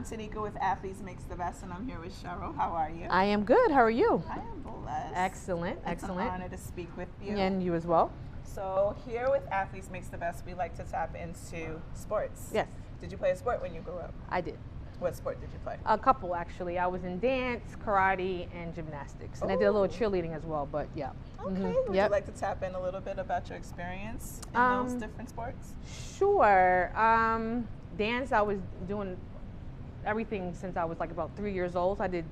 I'm Tanika with Athletes Makes the Best, and I'm here with Cheryl. How are you? I am good. How are you? I am blessed. Excellent, It's excellent. an honor to speak with you. And you as well? So here with Athletes Makes the Best, we like to tap into sports. Yes. Did you play a sport when you grew up? I did. What sport did you play? A couple, actually. I was in dance, karate, and gymnastics. And I did a little cheerleading as well, but yeah. Okay. Would you like to tap in a little bit about your experience in those different sports? Sure. Dance, I was doing everything since I was like about 3 years old. So I did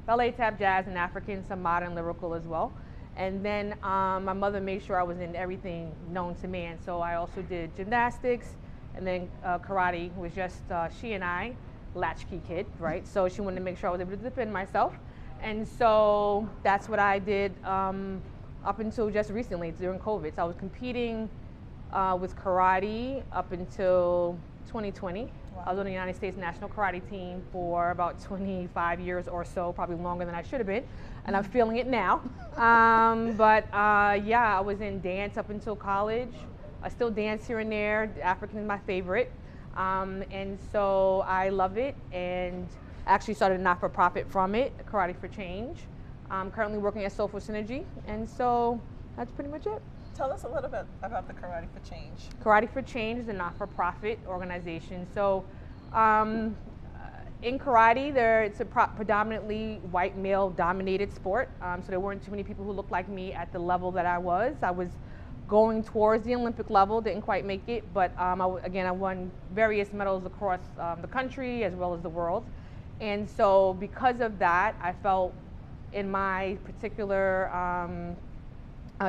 ballet, tap, jazz, and African, some modern lyrical as well. And then my mother made sure I was in everything known to man. So I also did gymnastics, and then karate was just she and I, latchkey kid, right? So she wanted to make sure I was able to defend myself. And so that's what I did up until just recently during COVID. So I was competing with karate up until 2020. Wow. I was on the United States National Karate Team for about 25 years or so, probably longer than I should have been, and I'm feeling it now. Yeah, I was in dance up until college. I still dance here and there. African is my favorite, and so I love it, and actually started a not-for-profit from it, Karate for Change. I'm currently working at Soulful Synergy, and so that's pretty much it. Tell us a little bit about the Karate for Change. Karate for Change is a not-for-profit organization. So in karate, it's a predominantly white male-dominated sport. So there weren't too many people who looked like me at the level that I was. I was going towards the Olympic level, didn't quite make it, but I won various medals across the country as well as the world. And so because of that, I felt in my particular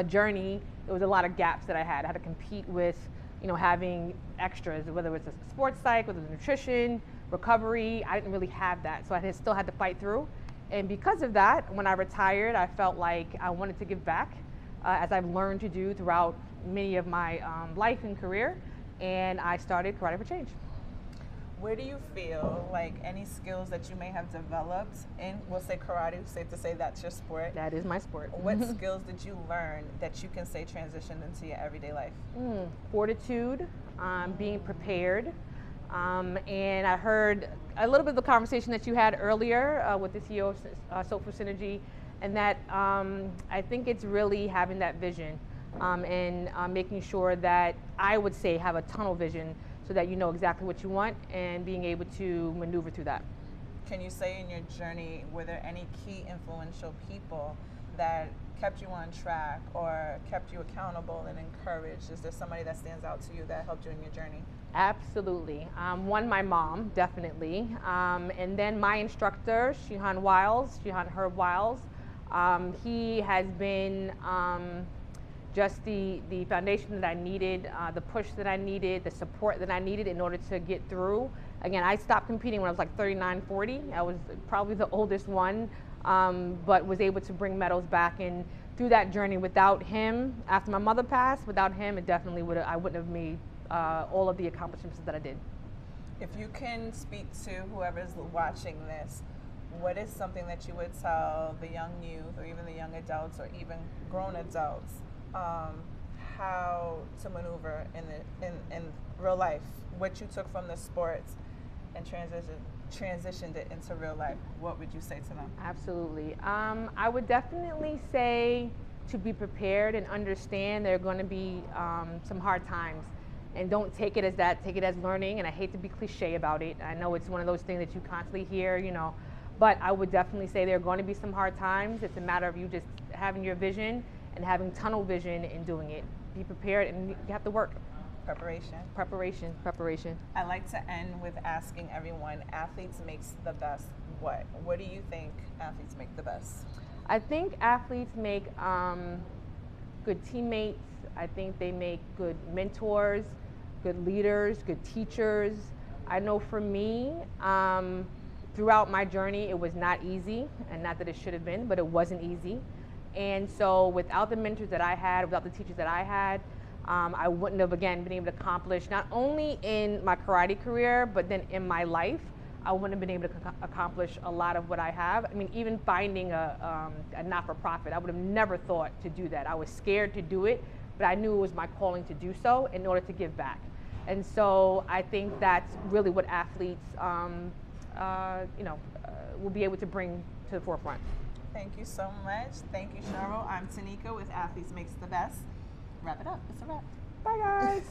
journey, there was a lot of gaps that I had. I had to compete with, having extras, whether it was a sports psych, whether it was nutrition, recovery. I didn't really have that, so I still had to fight through. And because of that, when I retired, I felt like I wanted to give back, as I've learned to do throughout many of my life and career, and I started Karate for Change. Where do you feel like any skills that you may have developed in, we'll say karate, safe to say that's your sport. That is my sport. What skills did you learn that you can say transitioned into your everyday life? Fortitude, being prepared. And I heard a little bit of the conversation that you had earlier with the CEO of Soulful Synergy, and that I think it's really having that vision and making sure that I would say have a tunnel vision, so that you know exactly what you want and being able to maneuver through that. Can you say in your journey, were there any key influential people that kept you on track or kept you accountable and encouraged? Is there somebody that stands out to you that helped you in your journey? Absolutely. One, my mom, definitely. And then my instructor, Wiles, Herb Wiles. He has been just the foundation that I needed, the push that I needed, the support that I needed in order to get through. Again, I stopped competing when I was like 39, 40. I was probably the oldest one, but was able to bring medals back. And through that journey, without him, after my mother passed, without him, it definitely I wouldn't have made all of the accomplishments that I did. If you can speak to whoever's watching this, what is something that you would tell the young youth or even the young adults or even grown adults how to maneuver in real life? What you took from the sports and transitioned it into real life, what would you say to them? Absolutely. I would definitely say to be prepared and understand there are going to be some hard times, and don't take it as that, take it as learning. And I hate to be cliche about it. I know it's one of those things that you constantly hear, but I would definitely say there are going to be some hard times. It's a matter of you just having your vision and having tunnel vision in doing it. Be prepared, and you have to work. Preparation. Preparation, preparation. I like to end with asking everyone, athletes makes the best what? What do you think athletes make the best? I think athletes make good teammates. I think they make good mentors, good leaders, good teachers. I know for me, throughout my journey, it was not easy, and not that it should have been, but it wasn't easy. And so without the mentors that I had, without the teachers that I had, I wouldn't have, again, been able to accomplish, not only in my karate career, but then in my life, I wouldn't have been able to accomplish a lot of what I have. I mean, even finding a not-for-profit, I would have never thought to do that. I was scared to do it, but I knew it was my calling to do so in order to give back. And so I think that's really what athletes we'll be able to bring to the forefront. Thank you so much. Thank you, Cheryl. I'm Tanika with Athletes Makes the Best. Wrap it up. It's a wrap. Bye, guys.